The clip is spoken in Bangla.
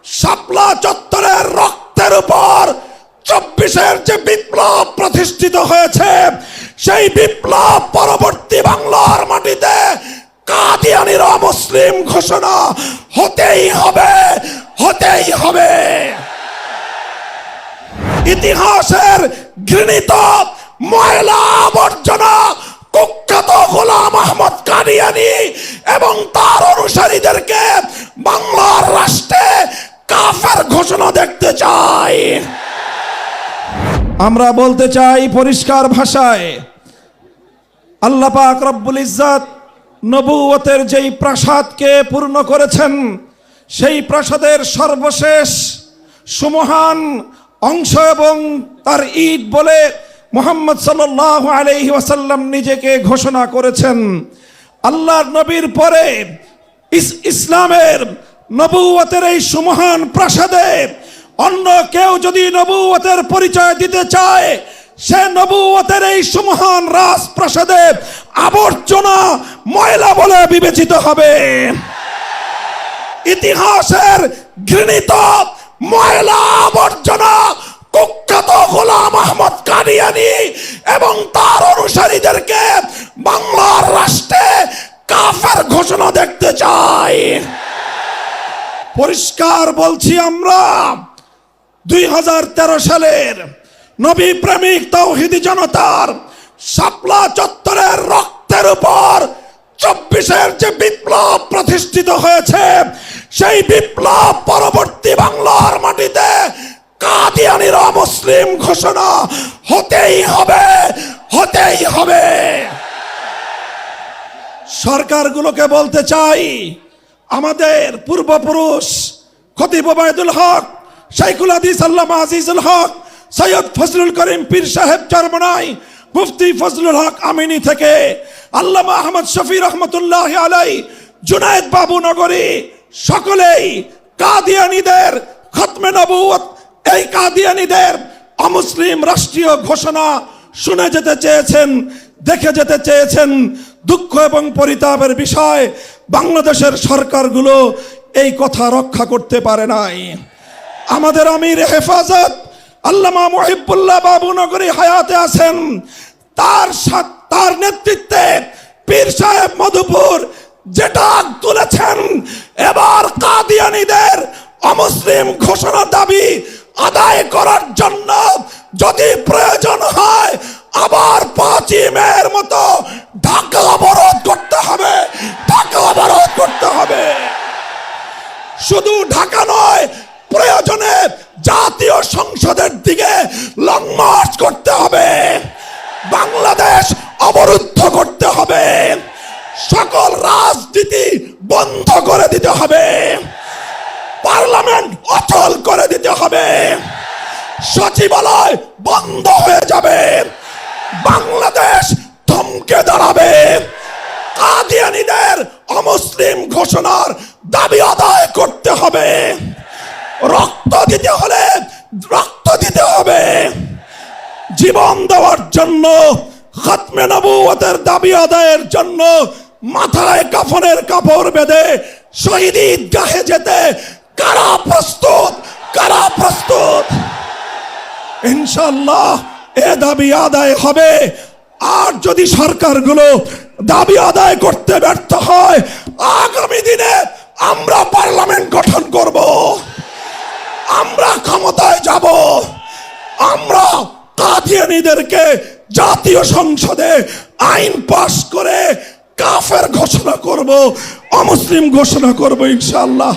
শাপলা চত্বরের রক্তের উপর 24-এর যে বিপ্লব প্রতিষ্ঠিত হয়েছে, সেই বিপ্লব পরবর্তী বাংলার মাটিতে কাদিয়ানীর অমুসলিম ঘোষণা হতেই হবে, হতেই হবে। ইতিহাসের ঘৃণিত ময়লা আবর্জনা কুখ্যাত গোলাম আহমদ কাদিয়ানী এবং তার অনুসারীদেরকে বাংলার রাষ্ট্রে কাফের ঘোষণা দেখতে চাই। আমরা বলতে চাই পরিষ্কার ভাষায়, আল্লাহ পাক রব্বুল ইজ্জত নবুয়তের যেই প্রাসাদকে পূর্ণ করেছেন, সেই প্রাসাদের সর্বশেষ সুমহান অংশ এবং তার ঈদ বলে মুহাম্মদ সাল্লাল্লাহু আলাইহি ওয়াসাল্লাম নিজেকে ঘোষণা করেছেন। আল্লাহর নবীর পরে ইসলামের নবুয়তের এই সুমহান প্রাসাদে অন্য কেউ যদি নবুয়তের পরিচয় দিতে চায়, সে নবুয়তের এই সুমহান রাজপ্রাসাদে আবর্জনা ময়লা বলে বিবেচিত হবে। ইতিহাসের ঘৃণিত ময়লা আবর্জনা কুখ্যাত গোলাম আহমদ কাদিয়ানী এবং তার অনুসারীদেরকে বাংলার রাষ্ট্রে কাফের ঘোষণা দেখতে চাই। পরিষ্কার বলছি, আমরা 2013 সালের নবী প্রেমিক তাওহীদি জনতার শাপলা চত্বরের রক্তের উপর 24-এর যে বিপ্লব প্রতিষ্ঠিত হয়েছে, সেই বিপ্লব পরবর্তী বাংলার মাটিতে কাদিয়ানীর অমুসলিম ঘোষণা হতেই হবে, হতেই হবে। সরকারগুলোকে বলতে চাই, আমাদের পূর্বপুরুষ খতিব ওবায়দুল হক, শাইখুল হাদিস আল্লামা আজিজুল হক, সৈয়দ ফজলুল করিম পীর সাহেব চরমনাই, মুফতি ফজলুল হক আমিনী থেকে আল্লামা আহমদ শফি রহমতুল্লাহ আলাই, জুনায়েদ বাবু নগরী, সকলেই কাদিয়ানীদের খতমে নবুয়ত, এই কাদিয়ানীদের অমুসলিম রাষ্ট্রীয় ঘোষণা শুনে যেতে চেয়েছেন, দেখে যেতে চেয়েছেন। দুঃখ এবং পরিতাপের বিষয়, বাংলাদেশের সরকারগুলো এই কথা রক্ষা করতে পারে নাই। আমাদের আমির হেফাজত আল্লামা মুহিবুল্লাহ বাবু নগরী হায়াতে আছেন, তার নেতৃত্বে পীর সাহেব মধুপুর যেটা তুলেছেন, এবার কাদিয়ানীদের অমুসলিম ঘোষণা দাবি আদায় করার জন্য যদি প্রয়োজন হয় আবার 5ই মের মতো ঢাকা অবরোধ করতে হবে, ঢাকা অবরোধ করতে হবে। শুধু ঢাকা নয়, প্রয়োজনে জাতীয় সংসদের দিকে লং মার্চ করতে হবে, বাংলাদেশ অবরুদ্ধ করতে হবে, সকল রাজনীতি বন্ধ করে দিতে হবে, পার্লামেন্ট অচল করে দিতে হবে, সচিবালয় বন্ধ হয়ে যাবে, বাংলাদেশ থমকে দাঁড়াবে। কাদিয়ানীদের অমুসলিম ঘোষণার দাবি আদায় করতে হবে। রক্ত দিতে হলে রক্ত দিতে হবে। জীবন দেওয়ার জন্য, খতমে নবুয়তের দাবি আদায়ের জন্য মাথায় কাফনের কাপড় বেঁধে শহীদ ঈদগাহে যেতে কারা প্রস্তুত, কারা প্রস্তুত? ইনশাআল্লাহ এ দাবি আদায় হবে। আর যদি সরকারগুলো দাবি আদায় করতে ব্যর্থ হয়, আগামী দিনে আমরা পার্লামেন্ট গঠন করব, আমরা ক্ষমতায় যাব, আমরা কাদিয়ানীদেরকে জাতীয় সংসদে আইন পাশ করে কাফের ঘোষণা করব, অমুসলিম ঘোষণা করব ইনশাআল্লাহ।